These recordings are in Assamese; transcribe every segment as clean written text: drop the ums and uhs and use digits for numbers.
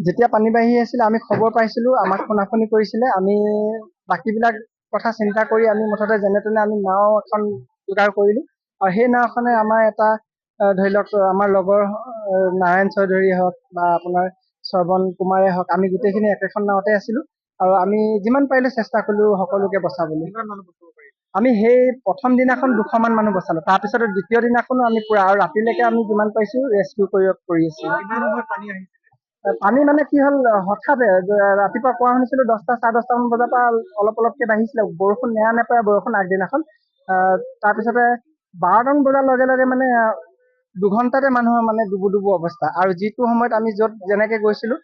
যেতিয়া পানী বাঢ়ি আছিল আমি খবৰ পাইছিলো, আমাক ফোনাফোনি কৰিছিলে। আমি বাকীবিলাক কথা চিন্তা কৰি আমি মুঠতে যেনে তেনে আমি নাও এখন যোগাৰ কৰিলো। আৰু সেই নাওখনে আমাৰ এটা ধৰি লওক আমাৰ লগৰ নাৰায়ণ চৌধুৰী হওক বা আপোনাৰ শ্ৰৱণ কুমাৰে হওক, আমি গোটেইখিনি একেখন নাওতে আছিলো। আৰু আমি যিমান পাৰিলো চেষ্টা কৰিলো সকলোকে বচাবলৈ। আমি সেই প্ৰথম দিনাখন 200 মান মানুহ বচালো। তাৰপিছত দ্বিতীয় দিনাখনো আমি পুৰা আৰু ৰাতিলৈকে আমি যিমান পাইছো ৰেস্কিউ কৰি আছিলো। পানী মানে কি হ'ল, হঠাৎ ৰাতিপুৱা কোৱা শুনিছিলো 10টা 10:30 মান বজাৰ পৰা অলপ অলপকে বাঢ়িছিলে। বৰষুণ নেৰা নেপেৰা বৰষুণ আগদিনাখন। তাৰপিছতে 12টা মান বজাৰ লগে লগে মানে 2 ঘণ্টাতে মানুহৰ মানে ডুবু ডুবু অৱস্থা। আৰু যিটো সময়ত আমি য'ত যেনেকে গৈছিলো,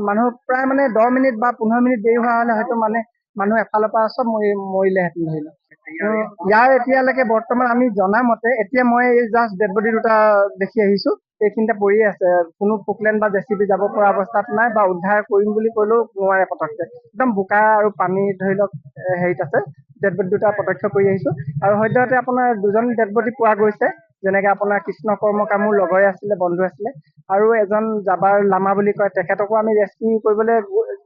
মানুহ প্ৰায় মানে 10 মিনিট বা 15 মিনিট দেৰি হোৱা হলে হয়তো মানে মানুহ এফালৰ পৰা চব মৰিলেহেঁতেন ধৰি লওক। ইয়াৰ এতিয়ালৈকে বৰ্তমান আমি জনা মতে এতিয়া মই এই জাষ্ট ডেড বডি 2টা দেখি আহিছো, এইখিনিতে পৰিয়ে আছে। কোনো পোকলেন বা জেচিবি যাব পৰা অৱস্থাত নাই বা উদ্ধাৰ কৰিম বুলি ক'লেও নোৱাৰে পতককে। একদম বোকা আৰু পানী ধৰি লওক হেৰিত আছে। ডেড বডি 2টা প্ৰত্যক্ষ কৰি আহিছো। আৰু সদ্যহতে আপোনাৰ 2জন ডেড বডি পোৱা গৈছে, যেনেকে আপোনাৰ কৃষ্ণ কৰ্মকাৰ মোৰ লগৰে আছিলে, বন্ধু আছিলে। আৰু এজন জাবাৰ লামা বুলি কয়, তেখেতকো আমি ৰেস্কিউ কৰিবলৈ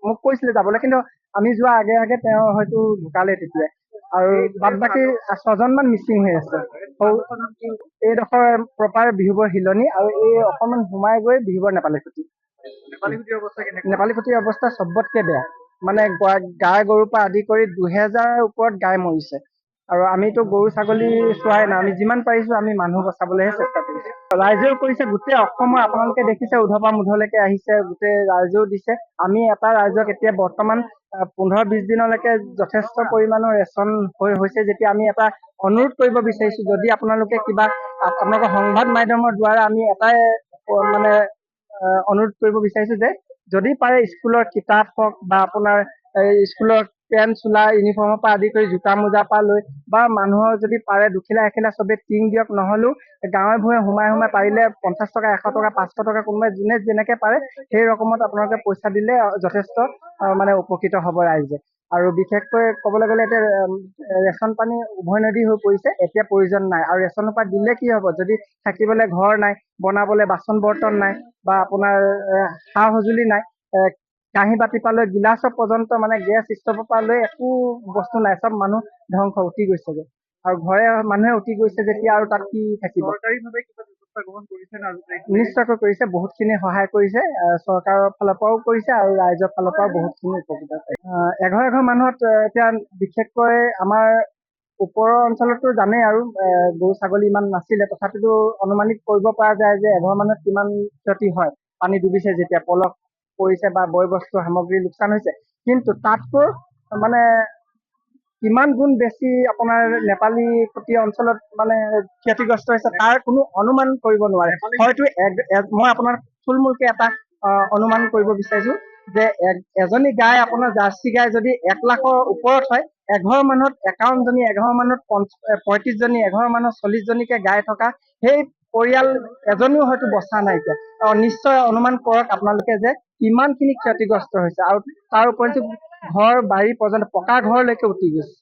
মোক কৈছিলে যাবলৈ, কিন্তু আমি যোৱা আগে আগে তেওঁ হয়তো ঢুকালে তেতিয়াই। আৰু বাদ বাকী 6জন মান মিচিং হৈ আছে। এইডোখৰ প্ৰপাৰ বিহুবৰ হিলনি, আৰু এই অকণমান সোমাই গৈ বিহুবৰ নেপালী খুটি। নেপালী খুটিৰ অৱস্থা চবতকে বেয়া। মানে গাই গৰুৰ পৰা আদি কৰি 2000 ওপৰত গাই মৰিছে। আৰু আমিতো গৰু ছাগলী চোৱাই নাই, আমি যিমান পাৰিছো আমি মানুহ বচাবলৈহে চেষ্টা কৰিছো। ৰাইজেও কৰিছে, গোটেই অসমৰ আপোনালোকে দেখিছে উধৰ পৰা মুধলৈকে আহিছে, গোটেই ৰাইজেও দিছে। আমি এটা ৰাইজক এতিয়া বৰ্তমান 15-20 দিনলৈকে যথেষ্ট পৰিমাণৰ ৰেচন হৈছে। যেতিয়া আমি এটা অনুৰোধ কৰিব বিচাৰিছো, যদি আপোনালোকে কিবা আপোনালোকৰ সংবাদ মাধ্যমৰ দ্বাৰা আমি এটাই মানে অনুৰোধ কৰিব বিচাৰিছো যে যদি পাৰে স্কুলৰ কিতাপ হওক বা আপোনাৰ স্কুলৰ পেণ্ট চোলা ইউনিফৰ্মৰ পৰা আদি কৰি জোতা মোজাৰ পৰা লৈ বা মানুহৰ যদি পাৰে দুখিলা এখিলা চবে টিং দিয়ক, নহলেও গাঁৱে ভূঞে সোমাই পাৰিলে 50 টকা 100 টকা 500 টকা কোনোবাই যোনে যেনেকে পাৰে সেই ৰকমত আপোনালোকে পইচা দিলে যথেষ্ট মানে উপকৃত হ'ব ৰাইজে। আৰু বিশেষকৈ ক'বলৈ গ'লে এতিয়া ৰেচন পানী উভৈনদী হৈ পৰিছে, এতিয়া প্ৰয়োজন নাই। আৰু ৰেচনৰ পৰা দিলে কি হ'ব, যদি থাকিবলৈ ঘৰ নাই, বনাবলৈ বাচন বৰ্তন নাই বা আপোনাৰ সা সঁজুলি নাই, কাঁহী বাতি পৰা লৈ গিলাচৰ পৰ্যন্ত মানে গেছ ষ্টভৰ পৰা লৈ একো বস্তু নাই, চব মানুহ ধ্বংস উঠি গৈছেগে। আৰু ঘৰে মানুহে উঠি গৈছে যেতিয়া আৰু তাত কি থাকিব। নিশ্চয়কৈ কৰিছে, বহুতখিনি সহায় কৰিছে। চৰকাৰৰ ফালৰ পৰাও কৰিছে আৰু ৰাইজৰ ফালৰ পৰাও বহুতখিনি উপকৃত হৈছে। এঘৰ মানুহত এতিয়া বিশেষকৈ আমাৰ ওপৰৰ অঞ্চলতো জানেই আৰু গৰু ছাগলী ইমান নাছিলে, তথাপিতো অনুমানিত কৰিব পৰা যায় যে এঘৰ মানুহত কিমান ক্ষতি হয়। পানী ডুবিছে যেতিয়া, পলস পৰিছে বা বয় বস্তু সামগ্ৰী লোকচান হৈছে। কিন্তু তাতকৈ মানে কিমান গুণ বেছি আপোনাৰ নেপালী খুটি অঞ্চলত মানে ক্ষতিগ্ৰস্ত হৈছে তাৰ কোনো অনুমান কৰিব নোৱাৰে। হয়তো মই আপোনাৰ থুলমূলকে এটা অনুমান কৰিব বিচাৰিছো যে এজনী গাই আপোনাৰ জাৰ্চি গাই যদি 1 লাখৰ ওপৰত হয়, এঘৰ মানুহত 51 জনী, এঘৰ মানুহত 35 জনী, এঘৰ মানুহত 40 জনীকে গাই থকা সেই পৰিয়াল এজনীও হয়তো বচা নাইকিয়া। নিশ্চয় অনুমান কৰক আপোনালোকে যে কিমানখিনি ক্ষতিগ্ৰস্ত হৈছে। আৰু তাৰ উপৰিও ঘৰ বাৰী পৰ্যন্ত পকা ঘৰলৈকে উটি গৈছে।